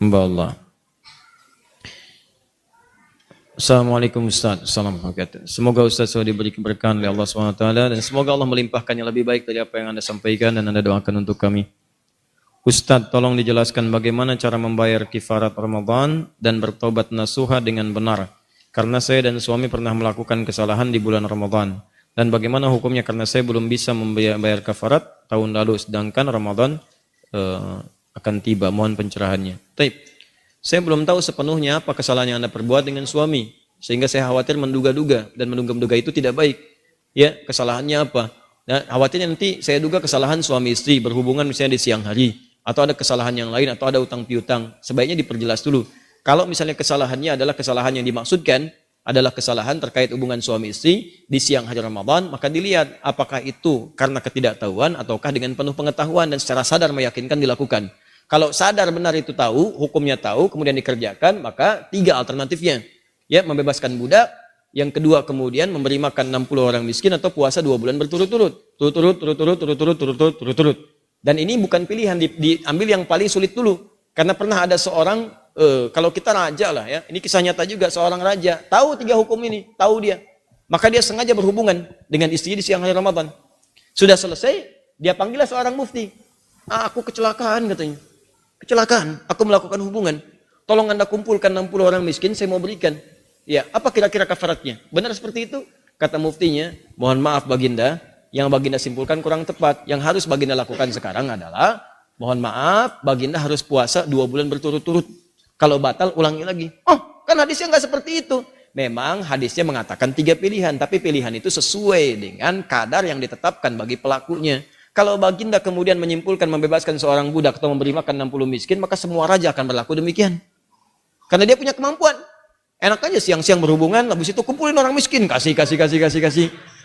Hamba Allah. Assalamualaikum Ustaz. Assalamualaikum. Semoga Ustaz selalu diberi keberkahan oleh Allah SWT dan semoga Allah melimpahkan yang lebih baik dari apa yang Anda sampaikan dan Anda doakan untuk kami. Ustaz, tolong dijelaskan bagaimana cara membayar kifarat Ramadan dan bertobat nasuha dengan benar. Karena saya dan suami pernah melakukan kesalahan di bulan Ramadan. Dan bagaimana hukumnya karena saya belum bisa membayar kafarat tahun lalu sedangkan Ramadan akan tiba. Mohon pencerahannya. Baik. Saya belum tahu sepenuhnya apa kesalahan yang Anda perbuat dengan suami. Sehingga saya khawatir menduga-duga. Dan menduga-duga itu tidak baik. Ya, kesalahannya apa? Nah, khawatirnya nanti saya duga kesalahan suami istri berhubungan misalnya di siang hari. Atau ada kesalahan yang lain, atau ada utang piutang. Sebaiknya diperjelas dulu. Kalau misalnya kesalahannya adalah kesalahan yang dimaksudkan, adalah kesalahan terkait hubungan suami istri di siang hari Ramadan, maka dilihat apakah itu karena ketidaktahuan ataukah dengan penuh pengetahuan dan secara sadar meyakinkan dilakukan. Kalau sadar benar itu tahu, hukumnya tahu, kemudian dikerjakan, maka 3 alternatifnya. Ya, membebaskan budak, yang kedua kemudian memberi makan 60 orang miskin atau puasa 2 bulan berturut-turut. Turut-turut. Dan ini bukan pilihan, diambil yang paling sulit dulu. Karena pernah ada seorang, kalau kita raja lah ya, ini kisah nyata juga, seorang raja, tahu 3 hukum ini, tahu dia. Maka dia sengaja berhubungan dengan istri di siang hari Ramadan. Sudah selesai, dia panggillah seorang mufti. Aku kecelakaan katanya. Kecelakaan, aku melakukan hubungan. Tolong Anda kumpulkan 60 orang miskin, saya mau berikan. Ya, apa kira-kira kafaratnya? Benar seperti itu? Kata muftinya, mohon maaf Baginda, yang Baginda simpulkan kurang tepat. Yang harus Baginda lakukan sekarang adalah, mohon maaf, Baginda harus puasa 2 bulan berturut-turut. Kalau batal, ulangi lagi. Oh, kan hadisnya nggak seperti itu. Memang hadisnya mengatakan 3 pilihan, tapi pilihan itu sesuai dengan kadar yang ditetapkan bagi pelakunya. Kalau Baginda kemudian menyimpulkan membebaskan seorang budak atau memberi makan 60 miskin, maka semua raja akan berlaku demikian. Karena dia punya kemampuan. Enak aja siang-siang berhubungan, habis itu kumpulin orang miskin, kasih.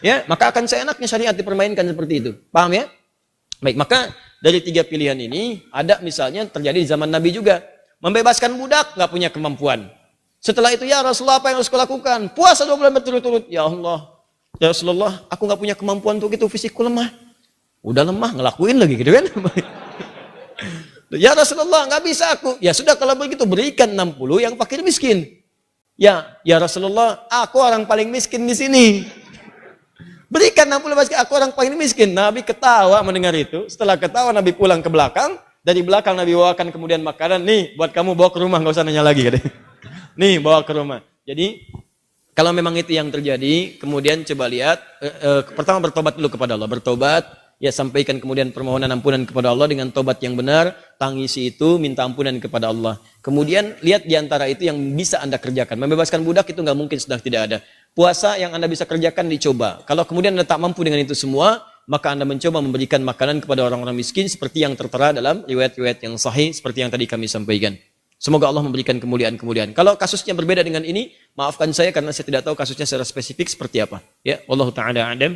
Ya, maka akan seenaknya syariat dipermainkan seperti itu. Paham ya? Baik, maka dari 3 pilihan ini, ada misalnya terjadi di zaman Nabi juga. Membebaskan budak, nggak punya kemampuan. Setelah itu, ya Rasulullah, apa yang harus kulakukan? Puasa 2 bulan berturut-turut. Ya Allah, ya Rasulullah, aku nggak punya kemampuan untuk itu, fisikku lemah. Udah lemah, ngelakuin lagi gitu kan. Ya Rasulullah, nggak bisa aku. Ya sudah kalau begitu, berikan 60 yang fakir miskin. Ya Rasulullah, aku orang paling miskin di sini. Berikan 60 miskin, aku orang paling miskin. Nabi ketawa mendengar itu. Setelah ketawa, Nabi pulang ke belakang. Dari belakang Nabi bawakan kemudian makanan. Nih, buat kamu bawa ke rumah, nggak usah nanya lagi. Nih, bawa ke rumah. Jadi, kalau memang itu yang terjadi, kemudian coba lihat. Pertama bertobat dulu kepada Allah. Bertobat. Ya, sampaikan kemudian permohonan ampunan kepada Allah dengan tobat yang benar, tangisi itu, minta ampunan kepada Allah. Kemudian lihat diantara itu yang bisa Anda kerjakan. Membebaskan budak itu nggak mungkin sudah tidak ada. Puasa yang Anda bisa kerjakan dicoba. Kalau kemudian Anda tak mampu dengan itu semua, maka Anda mencoba memberikan makanan kepada orang-orang miskin seperti yang tertera dalam riwayat-riwayat yang sahih seperti yang tadi kami sampaikan. Semoga Allah memberikan kemuliaan-kemuliaan. Kalau kasusnya berbeda dengan ini, maafkan saya karena saya tidak tahu kasusnya secara spesifik seperti apa. Ya, wallahu taala a'lam.